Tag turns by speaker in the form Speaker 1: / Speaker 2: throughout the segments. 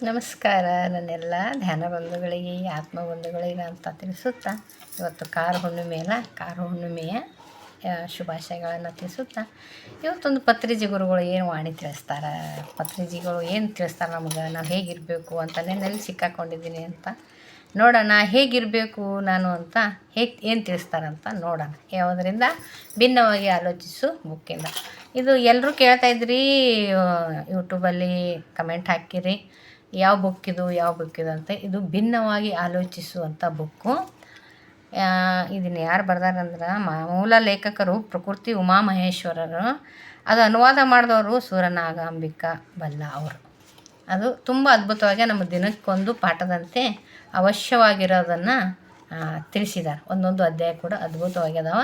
Speaker 1: ನಮಸ್ಕಾರ ನನ್ನೆಲ್ಲ ಧ್ಯಾನ ಬಂಧುಗಳಿಗೆ ಆತ್ಮ ಬಂಧುಗಳಿಗೆ ಅಂತ ತಿಳಿಸುತ್ತಾ ಇವತ್ತು ಕಾರ ಹುಣ್ಣಿಮೆಯ ಶುಭಾಶಯಗಳನ್ನು ತಿಳಿಸುತ್ತಾ ಇವತ್ತೊಂದು ಪತ್ರಿಜಿ ಗುರುಗಳು ಏನು ವಾಣಿ ತಿಳಿಸ್ತಾರೆ, ಪತ್ರಿಜಿಗಳು ಏನು ತಿಳಿಸ್ತಾರೆ ನಮ್ಗೆ, ನಾವು ಹೇಗಿರಬೇಕು ಅಂತ ನೆಲ್ಲಿ ಸಿಕ್ಕಾಕೊಂಡಿದ್ದೀನಿ ಅಂತ ನೋಡೋಣ. ಹೇಗಿರಬೇಕು ನಾನು ಅಂತ ಏನು ತಿಳಿಸ್ತಾರಂತ ನೋಡೋಣ. ಯಾವುದರಿಂದ ಭಿನ್ನವಾಗಿ ಆಲೋಚಿಸು ಬುಕ್ಕಿಂದ. ಇದು ಎಲ್ಲರೂ ಕೇಳ್ತಾಯಿದ್ರಿ, ಯೂಟ್ಯೂಬಲ್ಲಿ ಕಮೆಂಟ್ ಹಾಕಿರಿ ಯಾವ ಬುಕ್ಕಿದು ಅಂತ. ಇದು ಭಿನ್ನವಾಗಿ ಆಲೋಚಿಸುವಂಥ ಬುಕ್ಕು. ಇದನ್ನು ಯಾರು ಬರ್ದಾರಂದ್ರೆ ಮೂಲ ಲೇಖಕರು ಪ್ರಕೃತಿ ಉಮಾಮಹೇಶ್ವರರು. ಅದು ಅನುವಾದ ಮಾಡಿದವರು ಸೂರನಾಗಾಂಬಿಕಾ ಬಲ್ಲ ಅವರು. ಅದು ತುಂಬ ಅದ್ಭುತವಾಗಿ ನಮ್ಮ ದಿನಕ್ಕೊಂದು ಪಾಠದಂತೆ ಅವಶ್ಯವಾಗಿರೋದನ್ನು ತಿಳಿಸಿದ್ದಾರೆ. ಒಂದೊಂದು ಅಧ್ಯಾಯ ಕೂಡ ಅದ್ಭುತವಾಗಿ ಅದಾವ.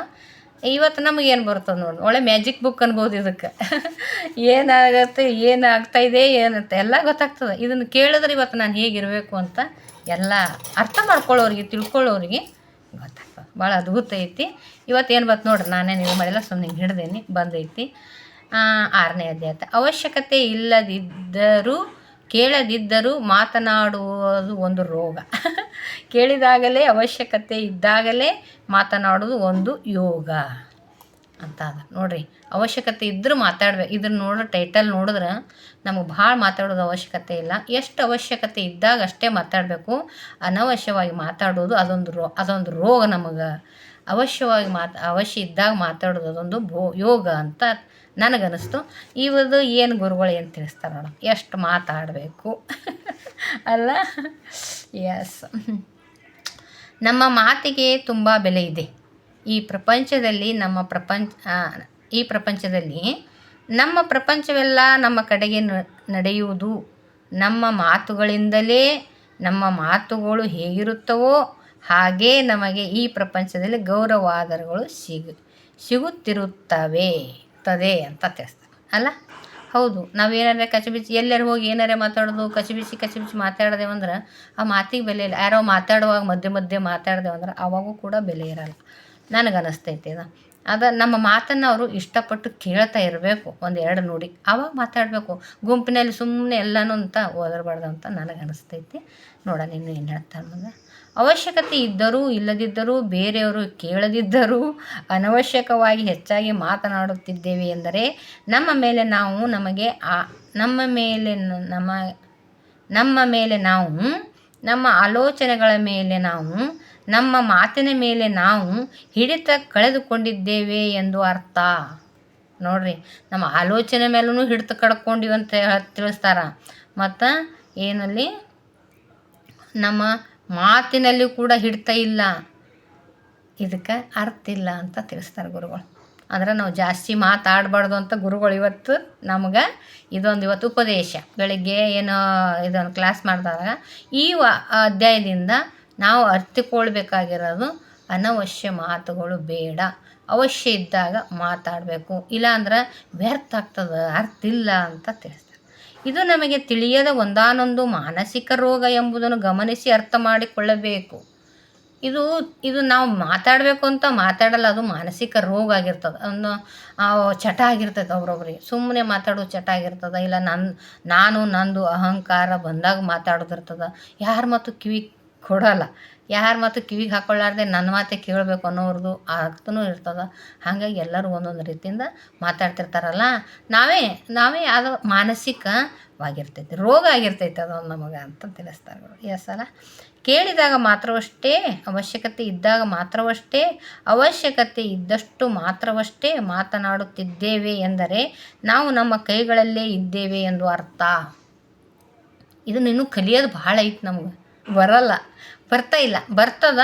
Speaker 1: ಇವತ್ತು ನಮಗೇನು ಬರ್ತದೆ ನೋಡಿ, ಒಳ್ಳೆ ಮ್ಯಾಜಿಕ್ ಬುಕ್ ಅನ್ಬೋದು ಇದಕ್ಕೆ. ಏನಾಗುತ್ತೆ, ಏನಾಗ್ತಾಯಿದೆ, ಏನಂತ ಎಲ್ಲ ಗೊತ್ತಾಗ್ತದೆ. ಇದನ್ನು ಕೇಳಿದ್ರೆ ಇವತ್ತು ನಾನು ಹೇಗಿರಬೇಕು ಅಂತ ಎಲ್ಲ ಅರ್ಥ ಮಾಡ್ಕೊಳ್ಳೋರಿಗೆ, ತಿಳ್ಕೊಳ್ಳೋರಿಗೆ ಗೊತ್ತಾಗ್ತದೆ. ಭಾಳ ಅದ್ಭುತ ಐತಿ. ಇವತ್ತೇನು ಬತ್ತು ನೋಡ್ರಿ, ನಾನೇನು ಇದು ಮಾಡಿಲ್ಲ, ಸುಮ್ಮನೆ ಹಿಡ್ದೇನಿ, ಬಂದೈತಿ. 6ನೇ ಅಧ್ಯಾಯ. ಅವಶ್ಯಕತೆ ಇಲ್ಲದಿದ್ದರೂ ಕೇಳದಿದ್ದರೂ ಮಾತನಾಡುವುದು ಒಂದು ರೋಗ. ಕೇಳಿದಾಗಲೇ, ಅವಶ್ಯಕತೆ ಇದ್ದಾಗಲೇ ಮಾತನಾಡೋದು ಒಂದು ಯೋಗ ಅಂತ ಅದ ನೋಡ್ರಿ. ಅವಶ್ಯಕತೆ ಇದ್ದರೂ ಮಾತಾಡ್ಬೇಕು. ಇದನ್ನು ನೋಡ್ರಿ, ಟೈಟಲ್ ನೋಡಿದ್ರೆ ನಮಗೆ ಭಾಳ ಮಾತಾಡೋದು ಅವಶ್ಯಕತೆ ಇಲ್ಲ. ಎಷ್ಟು ಅವಶ್ಯಕತೆ ಇದ್ದಾಗ ಅಷ್ಟೇ ಮಾತಾಡಬೇಕು. ಅನವಶ್ಯವಾಗಿ ಮಾತಾಡೋದು ಅದೊಂದು ರೋಗ ನಮಗೆ. ಅವಶ್ಯ ಇದ್ದಾಗ ಮಾತಾಡೋದು ಅದೊಂದು ಯೋಗ ಅಂತ ನನಗನ್ನಿಸ್ತು. ಇವತ್ತು ಏನು ಗುರುಗಳು ಏನು ತಿಳಿಸ್ತಾರೆ ನೋಡ, ಎಷ್ಟು ಮಾತಾಡಬೇಕು ಅಲ್ಲ. ಎಸ್, ನಮ್ಮ ಮಾತಿಗೆ ತುಂಬ ಬೆಲೆ ಇದೆ. ಈ ಪ್ರಪಂಚದಲ್ಲಿ ನಮ್ಮ ಪ್ರಪಂಚವೆಲ್ಲ ನಮ್ಮ ಕಡೆಗೆ ನಡೆಯುವುದು ನಮ್ಮ ಮಾತುಗಳಿಂದಲೇ. ನಮ್ಮ ಮಾತುಗಳು ಹೇಗಿರುತ್ತವೋ ಹಾಗೇ ನಮಗೆ ಈ ಪ್ರಪಂಚದಲ್ಲಿ ಗೌರವಾದರಗಳು ಸಿಗುತ್ತಿರುತ್ತವೆ ಅಂತ ತಿಳಿಸ್ತಾರೆ ಅಲ್ಲ. ಹೌದು, ನಾವೇನಾರೇ ಕಚ್ಬಿಚ್ಚಿ ಎಲ್ಲರೂ ಹೋಗಿ ಏನಾರೇ ಮಾತಾಡೋದು, ಕಚ್ಬಿಚ್ಚಿ ಮಾತಾಡ್ದೇವಂದ್ರೆ ಆ ಮಾತಿಗೆ ಬೆಲೆ ಇಲ್ಲ. ಯಾರೋ ಮಾತಾಡುವಾಗ ಮಧ್ಯೆ ಮಾತಾಡ್ದೇವಂದ್ರೆ ಅವಾಗೂ ಕೂಡ ಬೆಲೆ ಇರಲ್ಲ. ನನಗನ್ನಿಸ್ತೈತಿ ಅದು ನಮ್ಮ ಮಾತನ್ನು ಅವರು ಇಷ್ಟಪಟ್ಟು ಕೇಳ್ತಾ ಇರಬೇಕು. 1-2 ನುಡಿ ಆವಾಗ ಮಾತಾಡಬೇಕು. ಗುಂಪಿನಲ್ಲಿ ಸುಮ್ಮನೆ ಎಲ್ಲನೂ ಅಂತ ಓದರಬಾರ್ದು ಅಂತ ನನಗನ್ನಿಸ್ತೈತಿ. ನೋಡೋಣ ಇನ್ನು ಏನು ಹೇಳ್ತಾರೆ ಮುಂದೆ. ಅವಶ್ಯಕತೆ ಇದ್ದರೂ ಇಲ್ಲದಿದ್ದರೂ, ಬೇರೆಯವರು ಕೇಳದಿದ್ದರೂ ಅನವಶ್ಯಕವಾಗಿ ಹೆಚ್ಚಾಗಿ ಮಾತನಾಡುತ್ತಿದ್ದೇವೆ ಎಂದರೆ ನಮ್ಮ ಮೇಲೆ ನಾವು ನಮ್ಮ ಆಲೋಚನೆಗಳ ಮೇಲೆ ನಾವು, ನಮ್ಮ ಮಾತಿನ ಮೇಲೆ ನಾವು ಹಿಡಿತ ಕಳೆದುಕೊಂಡಿದ್ದೇವೆ ಎಂದು ಅರ್ಥ. ನೋಡ್ರಿ, ನಮ್ಮ ಆಲೋಚನೆ ಮೇಲೂ ಹಿಡಿತ ಕಳ್ಕೊಂಡಿವಿ ಅಂತ ತಿಳಿಸ್ತಾರ. ಮತ್ತು ಏನಲ್ಲಿ ನಮ್ಮ ಮಾತಿನಲ್ಲಿ ಕೂಡ ಹಿಡಿತ ಇಲ್ಲ, ಇದಕ್ಕೆ ಅರ್ಥ ಇಲ್ಲ ಅಂತ ತಿಳಿಸ್ತಾರೆ ಗುರುಗಳು. ಅಂದ್ರೆ ನಾವು ಜಾಸ್ತಿ ಮಾತಾಡಬಾರ್ದು ಅಂತ ಗುರುಗಳು ಇವತ್ತು ನಮ್ಗೆ ಇವತ್ತು ಉಪದೇಶ. ಬೆಳಗ್ಗೆ ಏನೋ ಇದೊಂದು ಕ್ಲಾಸ್ ಮಾಡಿದಾಗ ಈ ಅಧ್ಯಾಯದಿಂದ ನಾವು ಅರ್ಥಕೊಳ್ಬೇಕಾಗಿರೋದು ಅನವಶ್ಯ ಮಾತುಗಳು ಬೇಡ, ಅವಶ್ಯ ಇದ್ದಾಗ ಮಾತಾಡಬೇಕು, ಇಲ್ಲಾಂದ್ರೆ ವ್ಯರ್ಥ ಆಗ್ತದೆ, ಅರ್ಥ ಇಲ್ಲ ಅಂತ ತಿಳಿಸ್ತಾರೆ. ಇದು ನಮಗೆ ತಿಳಿಯದ ಒಂದಾನೊಂದು ಮಾನಸಿಕ ರೋಗ ಎಂಬುದನ್ನು ಗಮನಿಸಿ ಅರ್ಥ ಮಾಡಿಕೊಳ್ಳಬೇಕು. ಇದು ನಾವು ಮಾತಾಡಬೇಕು ಅಂತ ಮಾತಾಡಲ್ಲ, ಅದು ಮಾನಸಿಕ ರೋಗ ಆಗಿರ್ತದೆ. ಚಟ ಆಗಿರ್ತೈತೆ ಒಬ್ರೊಬ್ರಿಗೆ, ಸುಮ್ಮನೆ ಮಾತಾಡೋ ಚಟ ಆಗಿರ್ತದೆ. ಇಲ್ಲ ನಂದು ಅಹಂಕಾರ ಬಂದಾಗ ಮಾತಾಡೋದಿರ್ತದೆ. ಯಾರ ಮಾತು ಕಿವಿ ಕೊಡಲ್ಲ, ಯಾರ ಮಾತು ಕಿವಿಗೆ ಹಾಕೊಳ್ಳಾರ್ದೆ ನನ್ನ ಮಾತೆ ಕೇಳಬೇಕು ಅನ್ನೋರ್ದು ಅರ್ಥನೂ ಇರ್ತದೆ. ಹಾಗಾಗಿ ಎಲ್ಲರೂ ಒಂದೊಂದು ರೀತಿಯಿಂದ ಮಾತಾಡ್ತಿರ್ತಾರಲ್ಲ, ನಾವೇ ಅದು ಮಾನಸಿಕವಾಗಿರ್ತೈತಿ, ರೋಗ ಆಗಿರ್ತೈತೆ ಅದೊಂದು ನಮಗೆ ಅಂತ ತಿಳಿಸ್ತಾರೆ. ಎಸ್ ಅಲ್ಲ. ಕೇಳಿದಾಗ ಮಾತ್ರವಷ್ಟೇ, ಅವಶ್ಯಕತೆ ಇದ್ದಾಗ ಮಾತ್ರವಷ್ಟೇ, ಅವಶ್ಯಕತೆ ಇದ್ದಷ್ಟು ಮಾತ್ರವಷ್ಟೇ ಮಾತನಾಡುತ್ತಿದ್ದೇವೆ ಎಂದರೆ ನಾವು ನಮ್ಮ ಕೈಗಳಲ್ಲೇ ಇದ್ದೇವೆ ಎಂದು ಅರ್ಥ. ಇದನ್ನು ಇನ್ನೂ ಕಲಿಯೋದು ಭಾಳ ಐತೆ ನಮ್ಗೆ. ಬರ್ತದ,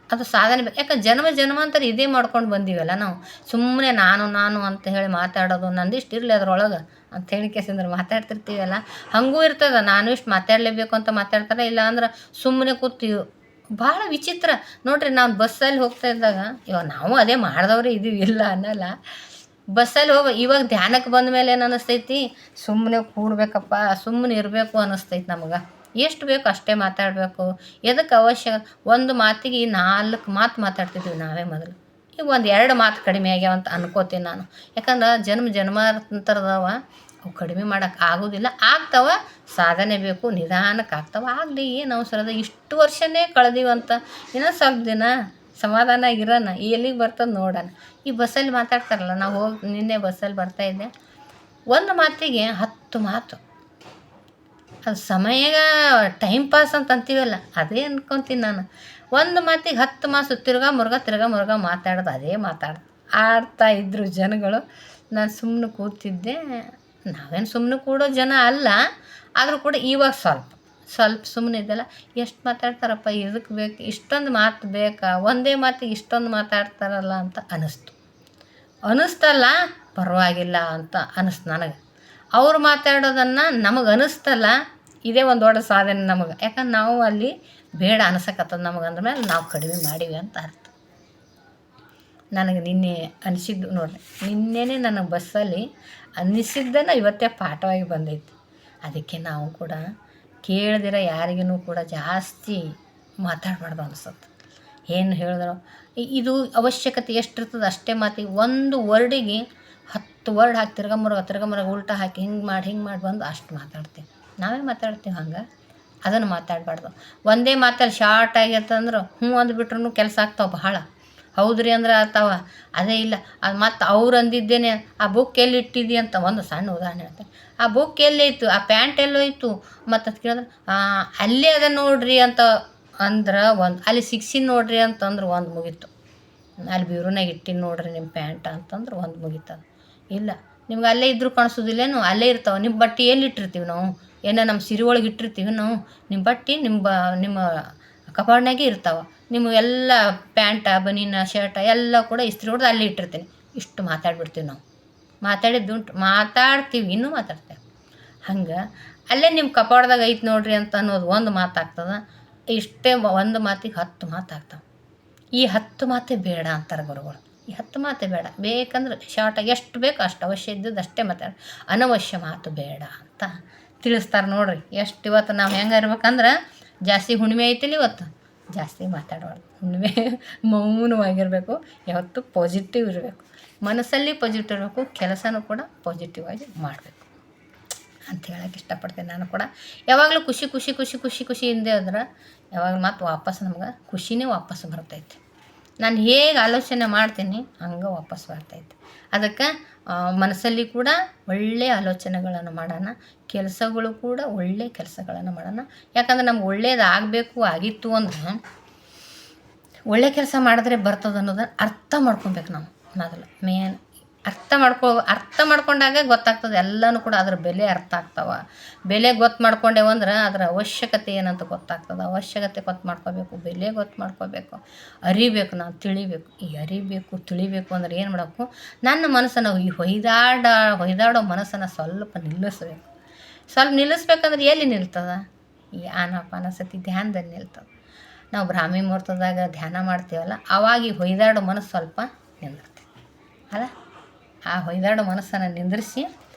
Speaker 1: ಅದು ಸಾಧನೆ ಬೇಕು. ಯಾಕೆ ಜನ್ಮಾಂತರ ಇದೇ ಮಾಡ್ಕೊಂಡು ಬಂದೀವಲ್ಲ ನಾವು. ಸುಮ್ಮನೆ ನಾನು ಅಂತ ಹೇಳಿ ಮಾತಾಡೋದು, ನಂದಿಷ್ಟು ಇರಲಿ ಅದ್ರೊಳಗೆ ಅಂತ ಹೇಳಿಕೆಸಂದ್ರೆ ಮಾತಾಡ್ತಿರ್ತೀವಲ್ಲ, ಹಾಗೂ ಇರ್ತದೆ. ನಾನು ಇಷ್ಟು ಮಾತಾಡಲೇಬೇಕು ಅಂತ ಮಾತಾಡ್ತಾರೆ. ಇಲ್ಲ ಅಂದ್ರೆ ಸುಮ್ಮನೆ ಕೂತೀವಿ. ಭಾಳ ವಿಚಿತ್ರ ನೋಡ್ರಿ. ನಾವು ಬಸ್ಸಲ್ಲಿ ಹೋಗ್ತಾ ಇದ್ದಾಗ ಇವಾಗ ನಾವು ಅದೇ ಮಾಡಿದವ್ರೆ ಇದೀವಿ, ಇಲ್ಲ ಅನ್ನಲ್ಲ. ಬಸ್ಸಲ್ಲಿ ಇವಾಗ ಧ್ಯಾನಕ್ಕೆ ಬಂದ ಮೇಲೆ ಏನು ಅನ್ನಿಸ್ತೈತಿ, ಸುಮ್ಮನೆ ಕೂಡಬೇಕಪ್ಪ, ಸುಮ್ಮನೆ ಇರಬೇಕು ಅನ್ನಿಸ್ತೈತಿ ನಮಗೆ. ಎಷ್ಟು ಬೇಕು ಅಷ್ಟೇ ಮಾತಾಡಬೇಕು. ಎದಕ್ಕೆ ಅವಶ್ಯ, ಒಂದು ಮಾತಿಗೆ 4 ಮಾತು ಮಾತಾಡ್ತಿದ್ವಿ ನಾವೇ ಮೊದಲು. ಈಗ 1-2 ಮಾತು ಕಡಿಮೆ ಆಗ್ಯಾವ ಅಂತ ಅನ್ಕೋತೀನಿ ನಾನು. ಯಾಕಂದ್ರೆ ಜನ್ಮಾಂತರದವ ಅವು ಕಡಿಮೆ ಮಾಡೋಕ್ಕೆ ಆಗೋದಿಲ್ಲ. ಆಗ್ತಾವ, ಸಾಧನೆ ಬೇಕು, ನಿಧಾನಕ್ಕೆ ಆಗ್ತಾವೆ. ಆಗಲಿ, ಏನು ಅವಸರ ಅದ? ಇಷ್ಟು ವರ್ಷನೇ ಕಳೆದೀವಂತ, ಇನ್ನೂ ಸ್ವಲ್ಪ ದಿನ ಸಮಾಧಾನ ಇರೋಣ, ಎಲ್ಲಿಗೆ ಬರ್ತದೆ ನೋಡೋಣ. ಈ ಬಸ್ಸಲ್ಲಿ ಮಾತಾಡ್ತಾರಲ್ಲ, ನಾವು ನಿನ್ನೆ ಬಸ್ಸಲ್ಲಿ ಬರ್ತಾಯಿದ್ದೆ, ಒಂದು ಮಾತಿಗೆ 10 ಮಾತು. ಅದು ಸಮಯ ಟೈಮ್ ಪಾಸ್ ಅಂತ ಅಂತೀವಲ್ಲ, ಅದೇ ಅಂದ್ಕೊತೀನಿ ನಾನು. ಒಂದು ಮಾತಿಗೆ 10 ಮಾತು ತಿರ್ಗಾ ಮುರ್ಗ ಮಾತಾಡೋದು, ಅದೇ ಆಡ್ತಾ ಇದ್ದರು ಜನಗಳು. ನಾನು ಸುಮ್ಮನೆ ಕೂತಿದ್ದೆ. ನಾವೇನು ಸುಮ್ಮನೆ ಕೂಡೋ ಜನ ಅಲ್ಲ, ಆದರೂ ಕೂಡ ಇವಾಗ ಸ್ವಲ್ಪ ಸುಮ್ಮನೆ ಇದ್ದಲ್ಲ. ಎಷ್ಟು ಮಾತಾಡ್ತಾರಪ್ಪ, ಇದಕ್ಕೆ ಬೇಕು, ಇಷ್ಟೊಂದು ಮಾತು ಬೇಕಾ, ಒಂದೇ ಮಾತಿಗೆ ಇಷ್ಟೊಂದು ಮಾತಾಡ್ತಾರಲ್ಲ ಅಂತ ಅನ್ನಿಸ್ತಲ್ಲ. ಪರವಾಗಿಲ್ಲ ಅಂತ ಅನ್ನಿಸ್ತು ನನಗೆ. ಅವ್ರು ಮಾತಾಡೋದನ್ನು ನಮಗೆ ಅನ್ನಿಸ್ತಲ್ಲ, ಇದೇ ಒಂದು ದೊಡ್ಡ ಸಾಧನೆ ನಮಗೆ. ಯಾಕಂದ್ರೆ ನಾವು ಅಲ್ಲಿ ಬೇಡ ಅನ್ಸಕತ್ತದ ನಮಗೆ, ಅಂದಮೇಲೆ ನಾವು ಕಡಿಮೆ ಮಾಡೀವಿ ಅಂತ ಅರ್ಥ. ನನಗೆ ನಿನ್ನೆ ಅನಿಸಿದ್ದು ನೋಡಿರಿ, ನಿನ್ನೆನೇ ನನಗೆ ಬಸ್ಸಲ್ಲಿ ಅನ್ನಿಸಿದ್ದನ್ನು ಇವತ್ತೇ ಪಾಠವಾಗಿ ಬಂದೈತಿ. ಅದಕ್ಕೆ ನಾವು ಕೂಡ ಕೇಳ್ದಿರ ಯಾರಿಗೂ ಕೂಡ ಜಾಸ್ತಿ ಮಾತಾಡಬಾರ್ದು ಅನ್ಸುತ್ತೆ. ಏನು ಹೇಳಿದ್ರು ಇದು ಅವಶ್ಯಕತೆ ಎಷ್ಟಿರ್ತದೆ ಅಷ್ಟೇ ಮಾತಿಗೆ. ಒಂದು ವರ್ಡಿಗೆ 10 ವರ್ಡ್ ಹಾಕಿ ತಿರ್ಗಮುರ್ಗ ಉಲ್ಟಾ ಹಾಕಿ ಹಿಂಗೆ ಮಾಡಿ ಬಂದು ಅಷ್ಟು ಮಾತಾಡ್ತೀವಿ. ನಾವೇ ಮಾತಾಡ್ತೀವಿ ಹಂಗೆ. ಅದನ್ನು ಮಾತಾಡಬಾರ್ದು. ಒಂದೇ ಮಾತಲ್ಲಿ ಶಾರ್ಟ್ ಆಗಿರ್ತಂದ್ರೆ ಹ್ಞೂ ಅಂದ್ಬಿಟ್ರೂ ಕೆಲಸ ಆಗ್ತಾವೆ ಬಹಳ. ಹೌದ್ರಿ ಅಂದ್ರೆ ಆಗ್ತಾವ. ಅದೇ ಇಲ್ಲ ಅದು ಮತ್ತು ಅವ್ರು ಅಂದಿದ್ದೇನೆ, ಆ ಬುಕ್ ಎಲ್ಲಿ ಇಟ್ಟಿದ್ದಿ ಅಂತ ಒಂದು ಸಣ್ಣ ಉದಾಹರಣೆ ಹೇಳ್ತಾರೆ. ಆ ಬುಕ್ ಎಲ್ಲೈತು, ಆ ಪ್ಯಾಂಟ್ ಎಲ್ಲೋಯ್ತು, ಮತ್ತು ಅದು ಕೇಳಿದ್ರೆ ಅಲ್ಲೇ ಅದ ನೋಡ್ರಿ ಅಂತ ಅಂದ್ರೆ ಒಂದು, ಅಲ್ಲಿ ಸಿಕ್ಸಿನ ನೋಡ್ರಿ ಅಂತಂದ್ರೆ ಒಂದು ಮುಗೀತು. ಅಲ್ಲಿ ಬ್ಯೂರೋನಾಗ ಇಟ್ಟಿನ ನೋಡ್ರಿ ನಿಮ್ಮ ಪ್ಯಾಂಟ್ ಅಂತಂದ್ರೆ ಒಂದು ಮುಗೀತದ. ಇಲ್ಲ ನಿಮ್ಗೆ ಅಲ್ಲೇ ಇದ್ರೂ ಕಾಣಿಸೋದಿಲ್ಲೇನು, ಅಲ್ಲೇ ಇರ್ತಾವೆ. ನಿಮ್ಮ ಬಟ್ಟೆ ಎಲ್ಲಿ ಇಟ್ಟಿರ್ತೀವಿ ನಾವು, ಏನೋ ನಮ್ಮ ಸಿರಿ ಒಳಗೆ ಇಟ್ಟಿರ್ತೀವಿ ನಾವು. ನಿಮ್ಮ ಬಟ್ಟೆ ನಿಮ್ಮ ಕಪಾಡ್ನಾಗೆ ಇರ್ತಾವೆ. ನಿಮ್ಮ ಎಲ್ಲ ಪ್ಯಾಂಟ ಬನೀನ ಶರ್ಟ ಎಲ್ಲ ಕೂಡ ಇಸ್ತ್ರಿ ಹೊಡೆದು ಅಲ್ಲೇ ಇಟ್ಟಿರ್ತೀನಿ. ಇಷ್ಟು ಮಾತಾಡ್ಬಿಡ್ತೀವಿ ನಾವು. ಮಾತಾಡ್ತೀವಿ, ಇನ್ನೂ ಮಾತಾಡ್ತೇವೆ. ಹಂಗೆ ಅಲ್ಲೇ ನಿಮ್ಮ ಕಪಾಡ್ದಾಗ ಐತೆ ನೋಡ್ರಿ ಅಂತ ಅನ್ನೋದು ಒಂದು ಮಾತಾಗ್ತದೆ. ಇಷ್ಟೇ ಒಂದು ಮಾತಿಗೆ 10 ಮಾತಾಗ್ತಾವೆ. ಈ 10 ಮಾತೇ ಬೇಡ ಅಂತಾರೆ ಗುರುಗಳು. ಈ 10 ಮಾತೇ ಬೇಡ. ಬೇಕಂದ್ರೆ ಶಾರ್ಟಾಗಿ ಎಷ್ಟು ಬೇಕು ಅಷ್ಟು, ಅವಶ್ಯ ಇದ್ದದ್ದು ಅಷ್ಟೇ ಮಾತಾಡಿ, ಅನವಶ್ಯ ಮಾತು ಬೇಡ ಅಂತ ತಿಳಿಸ್ತಾರೆ ನೋಡ್ರಿ. ಎಷ್ಟು ಇವತ್ತು ನಾವು ಹೆಂಗೆ ಇರ್ಬೇಕಂದ್ರೆ, ಜಾಸ್ತಿ ಹುಣ್ಣಿಮೆ ಐತಿಲ್ಲ ಇವತ್ತು, ಜಾಸ್ತಿ ಮಾತಾಡಬಾರ್ದು. ಹುಣ್ಣಿಮೆ ಮೌನವಾಗಿರಬೇಕು. ಯಾವತ್ತೂ ಪಾಸಿಟಿವ್ ಇರಬೇಕು, ಮನಸ್ಸಲ್ಲಿ ಪಾಸಿಟಿವ್ ಇರಬೇಕು, ಕೆಲಸನೂ ಕೂಡ ಪಾಸಿಟಿವ್ ಆಗಿ ಮಾಡಬೇಕು ಅಂತ ಹೇಳೋಕ್ಕೆ ಇಷ್ಟಪಡ್ತೀನಿ. ನಾನು ಕೂಡ ಯಾವಾಗಲೂ ಖುಷಿಯಿಂದ ಹೋದ್ರೆ ಯಾವಾಗ ಮತ್ತು ವಾಪಸ್ ನಮ್ಗೆ ಖುಷಿನೇ ವಾಪಸ್ ಬರ್ತೈತಿ. ನಾನು ಹೇಗೆ ಆಲೋಚನೆ ಮಾಡ್ತೀನಿ ಹಂಗೆ ವಾಪಸ್ ಬರ್ತೈತಿ. ಅದಕ್ಕೆ ಮನಸ್ಸಲ್ಲಿ ಕೂಡ ಒಳ್ಳೆಯ ಆಲೋಚನೆಗಳನ್ನು ಮಾಡೋಣ, ಕೆಲಸಗಳು ಕೂಡ ಒಳ್ಳೆಯ ಕೆಲಸಗಳನ್ನು ಮಾಡೋಣ. ಯಾಕಂದ್ರೆ ನಮ್ಗೆ ಒಳ್ಳೇದಾಗಬೇಕು ಆಗಿತ್ತು ಅಂದ್ರೆ ಒಳ್ಳೆ ಕೆಲಸ ಮಾಡಿದ್ರೆ ಬರ್ತದೆ ಅನ್ನೋದನ್ನು ಅರ್ಥ ಮಾಡ್ಕೊಬೇಕು ನಾವು ಮೊದಲು. ಮೇನ್ ಅರ್ಥ ಮಾಡ್ಕೊಂಡಾಗ ಗೊತ್ತಾಗ್ತದೆ ಎಲ್ಲನೂ ಕೂಡ. ಅದ್ರ ಬೆಲೆ ಅರ್ಥ ಆಗ್ತಾವೆ. ಬೆಲೆ ಗೊತ್ತು ಮಾಡ್ಕೊಂಡೇವಂದ್ರೆ ಅದರ ಅವಶ್ಯಕತೆ ಏನಂತ ಗೊತ್ತಾಗ್ತದೆ. ಅವಶ್ಯಕತೆ ಗೊತ್ತು ಮಾಡ್ಕೋಬೇಕು, ಬೆಲೆ ಗೊತ್ತು ಮಾಡ್ಕೋಬೇಕು, ಅರಿಬೇಕು, ನಾವು ತಿಳಿಬೇಕು. ಈ ಅರಿಬೇಕು ತಿಳಿಬೇಕು ಅಂದ್ರೆ ಏನು ಮಾಡಬೇಕು, ನನ್ನ ಮನಸ್ಸನ್ನು ಈ ಹೊಯ್ದಾಡೋ ಮನಸ್ಸನ್ನು ಸ್ವಲ್ಪ ನಿಲ್ಲಿಸ್ಬೇಕು. ನಿಲ್ಲಿಸ್ಬೇಕಂದ್ರೆ ಎಲ್ಲಿ ನಿಲ್ತದೆ? ಈ ಆನಾಪಾನಸತಿ ಧ್ಯಾನದಲ್ಲಿ ನಿಲ್ತದೆ. ನಾವು ಬ್ರಾಹ್ಮಿ ಮುಹೂರ್ತದಾಗ ಧ್ಯಾನ ಮಾಡ್ತೀವಲ್ಲ, ಆವಾಗ ಈ ಹೊಯ್ದಾಡೋ ಮನಸ್ಸು ಸ್ವಲ್ಪ ನಿಂದಿರ್ತೀವಿ ಅಲ್ಲ. ಆ ಹೊಯ್ದಾಡೋ ಮನಸ್ಸನ್ನು ನಿಂದಿರಿಸಿ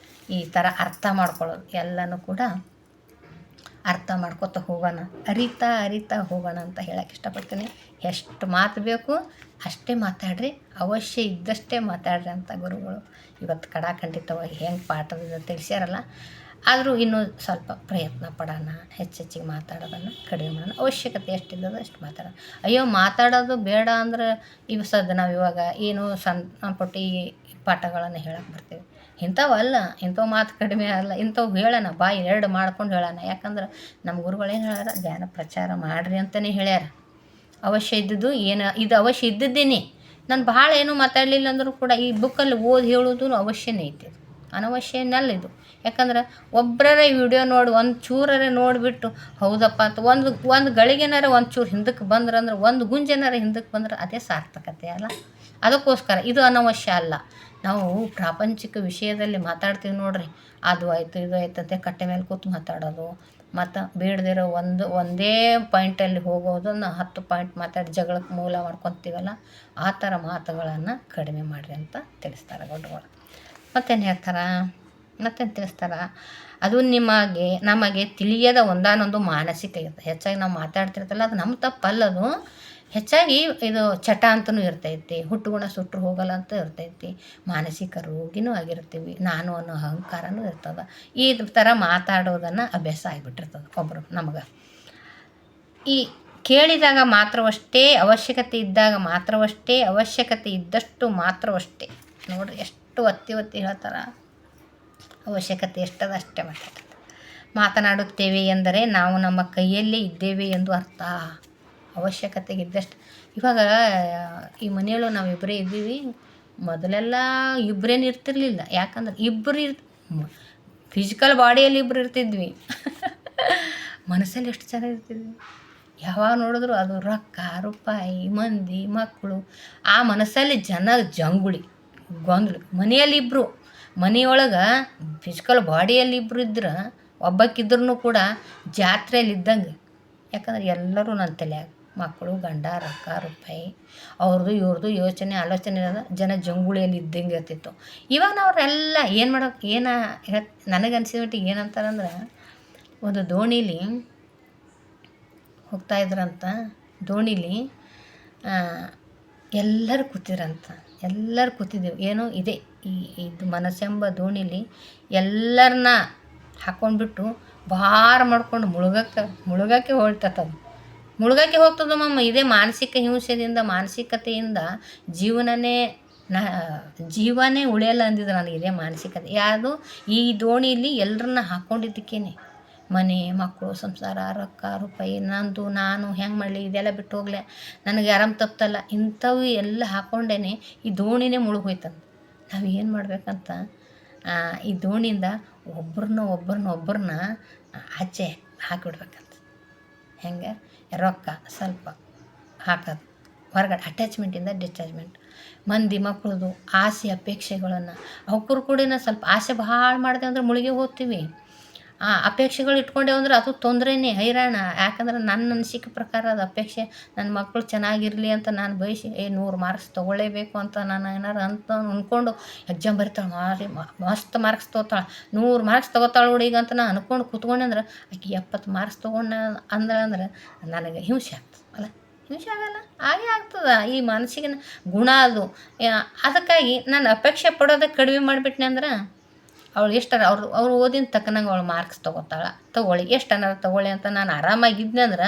Speaker 1: ಈ ಥರ ಅರ್ಥ ಮಾಡ್ಕೊಳ್ಳೋದು, ಎಲ್ಲನೂ ಕೂಡ ಅರ್ಥ ಮಾಡ್ಕೊತ ಹೋಗೋಣ, ಅರಿತಾ ಹೋಗೋಣ ಅಂತ ಹೇಳಕ್ಕೆ ಇಷ್ಟಪಡ್ತೀನಿ. ಎಷ್ಟು ಮಾತು ಬೇಕು ಅಷ್ಟೇ ಮಾತಾಡ್ರಿ, ಅವಶ್ಯ ಇದ್ದಷ್ಟೇ ಮಾತಾಡ್ರಿ ಅಂತ ಗುರುಗಳು ಇವತ್ತು ಖಡಾಖಂಡಿತವಾಗಿ ಹೆಂಗೆ ಪಾಠದಿಂದ ತಿಳಿಸ್ಯಾರಲ್ಲ. ಆದರೂ ಇನ್ನೂ ಸ್ವಲ್ಪ ಪ್ರಯತ್ನ ಪಡೋಣ, ಹೆಚ್ಚಿಗೆ ಮಾತಾಡೋದನ್ನು ಕಡಿಮೆ ಮಾಡೋಣ. ಅವಶ್ಯಕತೆ ಎಷ್ಟಿದ್ದದೋ ಅಷ್ಟು ಮಾತಾಡೋಣ. ಅಯ್ಯೋ ಮಾತಾಡೋದು ಬೇಡ ಅಂದ್ರೆ ನಾವು ಇವಾಗ ಏನು ಸಣ್ಣ ಪುಟ್ಟ ಈ ಪಾಠಗಳನ್ನು ಹೇಳಕ್ಕೆ ಬರ್ತೀವಿ. ಇಂಥವಲ್ಲ, ಇಂಥವು ಮಾತು ಕಡಿಮೆ ಅಲ್ಲ, ಇಂಥವು ಹೇಳೋಣ, ಬಾಯಿ 2 ಮಾಡ್ಕೊಂಡು ಹೇಳೋಣ. ಯಾಕಂದ್ರೆ ನಮ್ಮ ಗುರುಗಳೇನು ಹೇಳ್ಯಾರ, ಜ್ಞಾನ ಪ್ರಚಾರ ಮಾಡಿರಿ ಅಂತಲೇ ಹೇಳ್ಯಾರ. ಅವಶ್ಯ ಇದ್ದದ್ದು ಇದು ಅವಶ್ಯ ಇದ್ದದ್ದೇನೆ. ನಾನು ಭಾಳ ಏನೂ ಮಾತಾಡಲಿಲ್ಲ ಅಂದರೂ ಕೂಡ ಈ ಬುಕ್ಕಲ್ಲಿ ಓದಿ ಹೇಳೋದು ಅವಶ್ಯನೇ ಐತಿ. ಅನವಶ್ಯನಲ್ಲ ಇದು. ಯಾಕಂದ್ರೆ ಒಬ್ಬರೇ ವಿಡಿಯೋ ನೋಡಿ ಒಂದು ಚೂರರೇ ನೋಡಿಬಿಟ್ಟು ಹೌದಪ್ಪ ಅಂತ ಒಂದು ಗಳಿಗೆನಾರ ಒಂದು ಚೂರು ಹಿಂದಕ್ಕೆ ಬಂದ್ರೆ ಒಂದು ಗುಂಜನಾರ ಹಿಂದಕ್ಕೆ ಬಂದ್ರೆ ಅದೇ ಸಾರ್ಥಕತೆ ಅಲ್ಲ. ಅದಕ್ಕೋಸ್ಕರ ಇದು ಅನವಶ್ಯ ಅಲ್ಲ. ನಾವು ಪ್ರಾಪಂಚಿಕ ವಿಷಯದಲ್ಲಿ ಮಾತಾಡ್ತೀವಿ ನೋಡ್ರಿ, ಅದು ಆಯಿತು ಇದು ಆಯ್ತು ಅಂತ ಕಟ್ಟೆ ಮೇಲೆ ಕೂತು ಮಾತಾಡೋದು, ಮತ್ತು ಬೇಡದಿರೋ ಒಂದೇ ಪಾಯಿಂಟಲ್ಲಿ ಹೋಗೋದನ್ನು 10 ಪಾಯಿಂಟ್ ಮಾತಾಡಿ ಜಗಳಕ್ಕೆ ಮೂಲ ಮಾಡ್ಕೊತೀವಲ್ಲ, ಆ ಥರ ಮಾತುಗಳನ್ನು ಕಡಿಮೆ ಮಾಡಿರಿ ಅಂತ ತಿಳಿಸ್ತಾರೆ ದೊಡ್ಡಗಳು. ಮತ್ತೇನು ತಿಳಿಸ್ತಾರೆ, ಅದು ನಮಗೆ ತಿಳಿಯದ ಒಂದಾನೊಂದು ಮಾನಸಿಕ ಇರುತ್ತೆ. ಹೆಚ್ಚಾಗಿ ನಾವು ಮಾತಾಡ್ತಿರ್ತಲ್ಲ, ಅದು ನಮ್ಮ ತಪ್ಪಲ್ಲದು. ಹೆಚ್ಚಾಗಿ ಇದು ಚಟ ಅಂತಲೂ ಇರ್ತೈತಿ, ಹುಟ್ಟುಗುಣ ಸುಟ್ಟರು ಹೋಗಲ್ಲ ಅಂತ ಇರ್ತೈತಿ, ಮಾನಸಿಕ ರೋಗಿನೂ ಆಗಿರ್ತೀವಿ, ನಾನು ಅನ್ನೋ ಅಹಂಕಾರನೂ ಇರ್ತದೆ. ಈ ಥರ ಮಾತಾಡೋದನ್ನು ಅಭ್ಯಾಸ ಆಗಿಬಿಟ್ಟಿರ್ತದೆ ಒಬ್ಬರು ನಮಗೆ. ಈ ಕೇಳಿದಾಗ ಮಾತ್ರವಷ್ಟೇ, ಅವಶ್ಯಕತೆ ಇದ್ದಾಗ ಮಾತ್ರವಷ್ಟೇ, ಅವಶ್ಯಕತೆ ಇದ್ದಷ್ಟು ಮಾತ್ರವಷ್ಟೇ. ನೋಡ್ರಿ ಎಷ್ಟು ಒತ್ತಿ ಒತ್ತಿ ಹೇಳ್ತಾರೆ, ಅವಶ್ಯಕತೆ ಎಷ್ಟದ ಅಷ್ಟೇ ಮಾತನಾಡುತ್ತೇವೆ ಎಂದರೆ ನಾವು ನಮ್ಮ ಕೈಯಲ್ಲೇ ಇದ್ದೇವೆ ಎಂದು ಅರ್ಥ. ಅವಶ್ಯಕತೆಗಿದ್ದಷ್ಟು. ಇವಾಗ ಈ ಮನೆಯಲ್ಲೂ ನಾವು ಇಬ್ಬರೇ ಇದ್ದೀವಿ. ಮೊದಲೆಲ್ಲ ಇಬ್ಬರೇನು ಇರ್ತಿರ್ಲಿಲ್ಲ, ಯಾಕಂದ್ರೆ ಇಬ್ಬರು ಫಿಸಿಕಲ್ ಬಾಡಿಯಲ್ಲಿ ಇಬ್ಬರು ಇರ್ತಿದ್ವಿ. ಮನಸ್ಸಲ್ಲಿ ಎಷ್ಟು ಜನ ಇರ್ತಿದ್ವಿ. ಯಾವಾಗ ನೋಡಿದ್ರು ಅದು ರೊಕ್ಕ ರೂಪಾಯಿ ಮಂದಿ ಮಕ್ಕಳು, ಆ ಮನಸ್ಸಲ್ಲಿ ಜನ ಜಂಗುಳಿ ಗೊಂದಲು. ಮನೆಯಲ್ಲಿಬ್ಬರು, ಮನೆಯೊಳಗೆ ಫಿಸಿಕಲ್ ಬಾಡಿಯಲ್ಲಿ ಇಬ್ಬರು ಇದ್ರೆ ಒಬ್ಬಕ್ಕಿದ್ರೂ ಕೂಡ ಜಾತ್ರೆಯಲ್ಲಿ ಇದ್ದಂಗೆ. ಯಾಕಂದ್ರೆ ಎಲ್ಲರೂ ನನ್ನ ತಲೆಯಾಗ ಮಕ್ಕಳು ಗಂಡ ರೊಕ್ಕ ರೂಪಾಯಿ ಅವ್ರದ್ದು ಇವ್ರದ್ದು ಯೋಚನೆ ಆಲೋಚನೆ ಜನ ಜಂಗುಳಿಯಲ್ಲಿ ಇದ್ದಂಗೆ ಇರ್ತಿತ್ತು. ಇವಾಗ ಅವ್ರೆಲ್ಲ ಏನು ಮಾಡೋಕೆ ನನಗನ್ಸಿದ ಮಟ್ಟಿಗೆ ಏನಂತಾರಂದ್ರೆ, ಒಂದು ದೋಣಿಲಿ ಹೋಗ್ತಾಯಿದ್ರಂತ, ದೋಣಿಲಿ ಎಲ್ಲರೂ ಕೂತಿದ್ರಂತ. ಎಲ್ಲರೂ ಕೂತಿದ್ದೀವಿ, ಏನೋ ಇದೆ ಇದು ಮನಸ್ಸೆಂಬ ದೋಣಿಲಿ ಎಲ್ಲರನ್ನ ಹಾಕ್ಕೊಂಡ್ಬಿಟ್ಟು ಭಾರ ಮಾಡ್ಕೊಂಡು ಮುಳುಗಕ್ಕೆ ಹೊರಟತ್ತದು. ಮುಳುಗಕ್ಕೆ ಹೋಗ್ತದಮ್ಮ. ಇದೇ ಮಾನಸಿಕ ಹಿಂಸೆಯಿಂದ, ಮಾನಸಿಕತೆಯಿಂದ ಜೀವನೇ ಉಳಿಯಲ್ಲ ಅಂದಿದ್ರು ನನಗೆ. ಇದೇ ಮಾನಸಿಕತೆ ಯಾವುದು, ಈ ದೋಣಿಯಲ್ಲಿ ಎಲ್ಲರನ್ನ ಹಾಕ್ಕೊಂಡಿದ್ದಕ್ಕೇನೆ. ಮನೆ ಮಕ್ಕಳು ಸಂಸಾರ ರೊಕ್ಕ ರೂಪಾಯಿ ನಂದು ನಾನು ಹೆಂಗೆ ಮಾಡಲಿ, ಇದೆಲ್ಲ ಬಿಟ್ಟು ಹೋಗ್ಲೆ, ನನಗೆ ಆರಾಮ್ ತಪ್ತಲ್ಲ, ಇಂಥವು ಎಲ್ಲ ಹಾಕ್ಕೊಂಡೇ ಈ ದೋಣಿನೇ ಮುಳುಗೋಯ್ತಂತ. ನಾವು ಏನು ಮಾಡ್ಬೇಕಂತ, ಈ ದೋಣಿಯಿಂದ ಒಬ್ಬರನ್ನ ಆಚೆ ಹಾಕಿಬಿಡ್ಬೇಕಂತ. ಹೆಂಗೆ ರೊಕ್ಕ ಸ್ವಲ್ಪ ಹಾಕೋದು ಹೊರಗಡೆ, ಅಟ್ಯಾಚ್ಮೆಂಟಿಂದ ಡಿಟ್ಯಾಚ್ಮೆಂಟ್. ಮಂದಿ ಮಕ್ಕಳದು ಆಸೆ ಅಪೇಕ್ಷೆಗಳನ್ನು ಅವ್ರ ಕೂಡ ಸ್ವಲ್ಪ ಆಸೆ ಭಾಳ ಮಾಡಿದೆ ಅಂದ್ರೆ ಮುಳುಗಿ ಹೋಗ್ತೀವಿ. ಅಪೇಕ್ಷೆಗಳು ಇಟ್ಕೊಂಡೇವು ಅಂದ್ರೆ ಅದು ತೊಂದರೆನೇ, ಹೈರಾಣ. ಯಾಕಂದ್ರೆ ನನ್ನ ಅನಿಸಿಕೆ ಪ್ರಕಾರ ಅದು ಅಪೇಕ್ಷೆ, ನನ್ನ ಮಕ್ಕಳು ಚೆನ್ನಾಗಿರಲಿ ಅಂತ ನಾನು ಬಯಸಿ 100 ಮಾರ್ಕ್ಸ್ ತೊಗೊಳ್ಳೇಬೇಕು ಅಂತ ನಾನು ಏನಾರು ಅಂದ್ಕೊಂಡು ಎಕ್ಸಾಮ್ ಬರಿತಾಳೆ, ಮಸ್ತ್ ಮಾರ್ಕ್ಸ್ ತೊಗೋತಾಳೆ, 100 ಮಾರ್ಕ್ಸ್ ತೊಗೋತಾಳೆ ಹುಡುಗ ಅಂತ ನಾನು ಅಂದ್ಕೊಂಡು ಕೂತ್ಕೊಂಡೆ ಅಂದ್ರೆ ಆಕೆ 70 ಮಾರ್ಕ್ಸ್ ಅಂದ್ರೆ ನನಗೆ ಹಿಂಸೆ ಆಗ್ತದೆ ಅಲ್ಲ. ಹಿಂಸೆ ಆಗಲ್ಲ, ಹಾಗೆ ಆಗ್ತದೆ. ಈ ಮಾನಸಿಕ ಗುಣ ಅದು. ಅದಕ್ಕಾಗಿ ನಾನು ಅಪೇಕ್ಷೆ ಪಡೋದಕ್ಕೆ ಕಡಿಮೆ ಮಾಡಿಬಿಟ್ನೆ ಅಂದ್ರೆ ಅವಳು ಎಷ್ಟಾರ ಅವ್ರು ಓದಿನ ತಕ್ಕನಂಗೆ ಅವಳು ಮಾರ್ಕ್ಸ್ ತೊಗೊಳ್ಳಿ ಎಷ್ಟನ್ನಾರು ತೊಗೊಳ್ಳಿ ಅಂತ ನಾನು ಆರಾಮಾಗಿದ್ದೆ ಅಂದ್ರೆ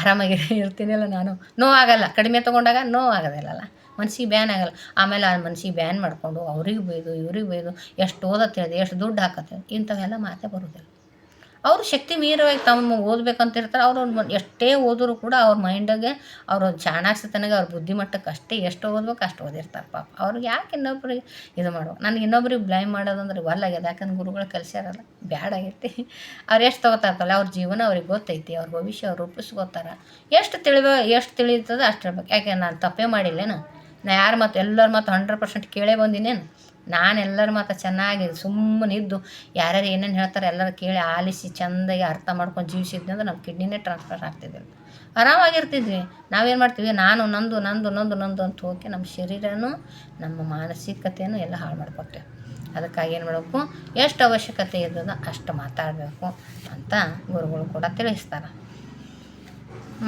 Speaker 1: ಆರಾಮಾಗಿ ಇರ್ತೀನಿಲ್ಲ. ನಾನು ನೋವಾಗಲ್ಲ, ಕಡಿಮೆ ತೊಗೊಂಡಾಗ ನೋವಾಗೋದಿಲ್ಲಲ್ಲ, ಮನ್ಸಿಗೆ ಬ್ಯಾನ್ ಆಗಲ್ಲ. ಆಮೇಲೆ ಆ ಮನ್ಸಿಗೆ ಬ್ಯಾನ್ ಮಾಡಿಕೊಂಡು ಅವ್ರಿಗೆ ಬೈದು ಇವ್ರಿಗೆ ಬೈದು ಎಷ್ಟು ಓದತ್ತೆ ಹೇಳಿದೆ, ಎಷ್ಟು ದುಡ್ಡು ಹಾಕತ್ತೆ, ಇಂಥವೆಲ್ಲ ಮಾತೇ ಬರೋದಿಲ್ಲ. ಅವರು ಶಕ್ತಿ ಮೀರವಾಗಿ ತಮ್ಮ ಓದಬೇಕಂತ ಇರ್ತಾರೆ. ಅವರು ಎಷ್ಟೇ ಓದಿದ್ರು ಕೂಡ ಅವ್ರ ಮೈಂಡಾಗೆ ಅವರು ಚಾಣಾಕ್ಷತನಾಗೆ ಅವ್ರ ಬುದ್ಧಿಮಟ್ಟಕ್ಕೆ ಅಷ್ಟೇ ಎಷ್ಟು ಓದ್ಬೇಕು ಅಷ್ಟು ಓದಿರ್ತಾರೆ ಪಾಪ. ಅವ್ರಿಗೆ ಯಾಕೆ ಇನ್ನೊಬ್ರಿಗೆ ಇದು ಮಾಡ್ಬೇಕು. ನನಗೆ ಇನ್ನೊಬ್ರಿಗೆ ಬ್ಲೈಮ್ ಮಾಡೋದಂದ್ರೆ ಒಲ್ಲಾಗ್ಯದ. ಯಾಕಂದ್ರೆ ಗುರುಗಳು ಕಲಿಸ್ಯಾರಲ್ಲ, ಬ್ಯಾಡಾಗೈತಿ. ಅವ್ರು ಎಷ್ಟು ತೊಗೋತಾರಲ್ಲ, ಅವ್ರ ಜೀವನ ಅವ್ರಿಗೆ ಗೊತ್ತೈತಿ, ಅವ್ರ ಭವಿಷ್ಯ ಅವ್ರು ರೂಪಿಸ್ಕೋತಾರ. ಎಷ್ಟು ತಿಳಿತದೆ ಅಷ್ಟು ಇರ್ಬೇಕು. ಯಾಕೆ ನಾನು ತಪ್ಪೇ ಮಾಡಿಲ್ಲೇನು, ನಾ ಯಾರು ಮತ್ತು ಎಲ್ಲರ ಮತ್ತು 100% ಕೇಳೇ ಬಂದಿನೇನು. ನಾನು ಎಲ್ಲರ ಮಾತು ಚೆನ್ನಾಗಿ ಸುಮ್ಮನೆ ಇದ್ದು ಯಾರ್ಯಾರು ಏನೇನು ಹೇಳ್ತಾರೆ ಎಲ್ಲರೂ ಕೇಳಿ ಆಲಿಸಿ ಚೆಂದಾಗಿ ಅರ್ಥ ಮಾಡ್ಕೊಂಡು ಜೀವಿಸಿದ್ವಿ ಅಂದ್ರೆ ನಮ್ಮ ಕಿಡ್ನಿನೇ ಟ್ರಾನ್ಸ್ಫರ್ ಆಗ್ತಿದ್ದಿಲ್ಲ, ಆರಾಮಾಗಿರ್ತಿದ್ವಿ. ನಾವೇನು ಮಾಡ್ತೀವಿ, ನಾನು ನಂದು ಅಂತ ಹೋಗಿ ನಮ್ಮ ಶರೀರನೂ ನಮ್ಮ ಮಾನಸಿಕತೆಯೂ ಎಲ್ಲ ಹಾಳು ಮಾಡ್ಕೊತೇವೆ. ಅದಕ್ಕಾಗಿ ಏನು ಮಾಡಬೇಕು, ಎಷ್ಟು ಅವಶ್ಯಕತೆ ಇದ್ದದ ಅಷ್ಟು ಮಾತಾಡಬೇಕು ಅಂತ ಗುರುಗಳು ಕೂಡ ತಿಳಿಸ್ತಾರೆ.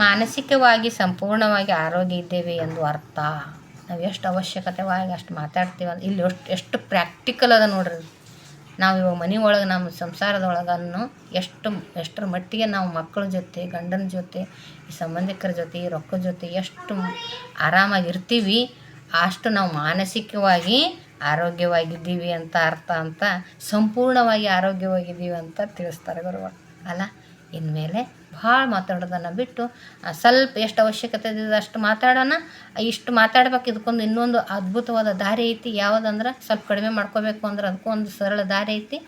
Speaker 1: ಮಾನಸಿಕವಾಗಿ ಸಂಪೂರ್ಣವಾಗಿ ಆರೋಗ್ಯ ಇದ್ದೇವೆ ಎಂದು ಅರ್ಥ. ನಾವು ಎಷ್ಟು ಅವಶ್ಯಕತೆವಾಗಿ ಅಷ್ಟು ಮಾತಾಡ್ತೀವಿ ಅಂದ್ರೆ ಇಲ್ಲಿ ಎಷ್ಟು ಪ್ರಾಕ್ಟಿಕಲ್ ಅದ ನೋಡ್ರಿ. ನಾವು ಇವಾಗ ಮನೆ ಒಳಗೆ ನಮ್ಮ ಸಂಸಾರದೊಳಗನ್ನು ಎಷ್ಟರ ಮಟ್ಟಿಗೆ ನಾವು ಮಕ್ಕಳ ಜೊತೆ ಗಂಡನ ಜೊತೆ ಈ ಸಂಬಂಧಿಕರ ಜೊತೆ ಈ ರೊಕ್ಕದ ಜೊತೆ ಎಷ್ಟು ಆರಾಮಾಗಿರ್ತೀವಿ ಅಷ್ಟು ನಾವು ಮಾನಸಿಕವಾಗಿ ಆರೋಗ್ಯವಾಗಿದ್ದೀವಿ ಅಂತ ಅರ್ಥ ಅಂತ, ಸಂಪೂರ್ಣವಾಗಿ ಆರೋಗ್ಯವಾಗಿದ್ದೀವಿ ಅಂತ ತಿಳಿಸ್ತಾರೆ ಗುರುಗಳು ಅಲ್ಲ. ಇನ್ಮೇಲೆ ಭಾಳ ಮಾತಾಡೋದನ್ನು ಬಿಟ್ಟು ಸ್ವಲ್ಪ ಎಷ್ಟು ಅವಶ್ಯಕತೆ ಇದೆ ಅಷ್ಟು ಮಾತಾಡೋಣ. ಇಷ್ಟು ಮಾತಾಡ್ಬೇಕು. ಇದಕ್ಕೊಂದು ಇನ್ನೊಂದು ಅದ್ಭುತವಾದ ದಾರಿ ಐತಿ. ಯಾವುದಂದ್ರೆ ಸ್ವಲ್ಪ ಕಡಿಮೆ ಮಾಡ್ಕೋಬೇಕು ಅಂದ್ರೆ ಅದಕ್ಕೊಂದು ಸರಳ ದಾರಿ ಐತಿ.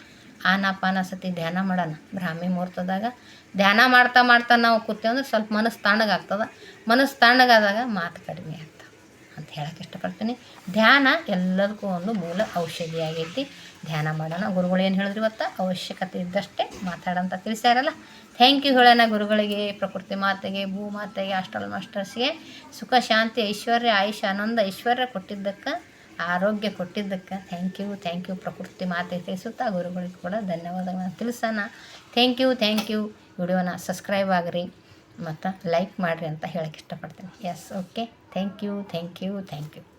Speaker 1: ಆನಾಪಾನಸತಿ ಧ್ಯಾನ ಮಾಡೋಣ. ಬ್ರಾಹ್ಮಿ ಮುಹೂರ್ತದಾಗ ಧ್ಯಾನ ಮಾಡ್ತಾ ನಾವು ಕೂತೇವೆ ಅಂದ್ರೆ ಸ್ವಲ್ಪ ಮನಸ್ಸು ತಣ್ಣಗಾಗ್ತದೆ. ಮನಸ್ಸು ತಣ್ಣಗಾದಾಗ ಮಾತು ಕಡಿಮೆ ಆಗ್ತದೆ ಅಂತ ಹೇಳಕ್ಕೆ ಇಷ್ಟಪಡ್ತೀನಿ. ಧ್ಯಾನ ಎಲ್ಲದಕ್ಕೂ ಒಂದು ಮೂಲ ಔಷಧಿ ಆಗೈತಿ. ಧ್ಯಾನ ಮಾಡೋಣ. ಗುರುಗಳು ಏನು ಹೇಳಿದ್ರು ಇವತ್ತು, ಅವಶ್ಯಕತೆ ಇದ್ದಷ್ಟೇ ಮಾತಾಡೋಂತ ತಿಳಿಸ್ಯಾರಲ್ಲ. ಥ್ಯಾಂಕ್ ಯು ಹೇಳೋಣ ಗುರುಗಳಿಗೆ, ಪ್ರಕೃತಿ ಮಾತೆಗೆ, ಭೂಮಾತೆಗೆ, ಆಸ್ಟ್ರಲ್ ಮಾಸ್ಟರ್ಸ್ಗೆ ಸುಖ ಶಾಂತಿ ಐಶ್ವರ್ಯ ಆಯುಷ ಆನಂದ ಐಶ್ವರ್ಯ ಕೊಟ್ಟಿದ್ದಕ್ಕೆ, ಆರೋಗ್ಯ ಕೊಟ್ಟಿದ್ದಕ್ಕೆ ಥ್ಯಾಂಕ್ ಯು ಪ್ರಕೃತಿ ಮಾತೆ ತಿಳಿಸುತ್ತಾ ಗುರುಗಳಿಗೆ ಕೂಡ ಧನ್ಯವಾದಗಳನ್ನ ತಿಳಿಸೋಣ. ಥ್ಯಾಂಕ್ ಯು ವಿಡಿಯೋನ ಸಬ್ಸ್ಕ್ರೈಬ್ ಆಗಿರಿ. ಮತ್ತು ಲೈಕ್ ಮಾಡಿರಿ ಅಂತ ಹೇಳಕ್ಕೆ ಇಷ್ಟಪಡ್ತೀನಿ. Yes, okay. Thank you.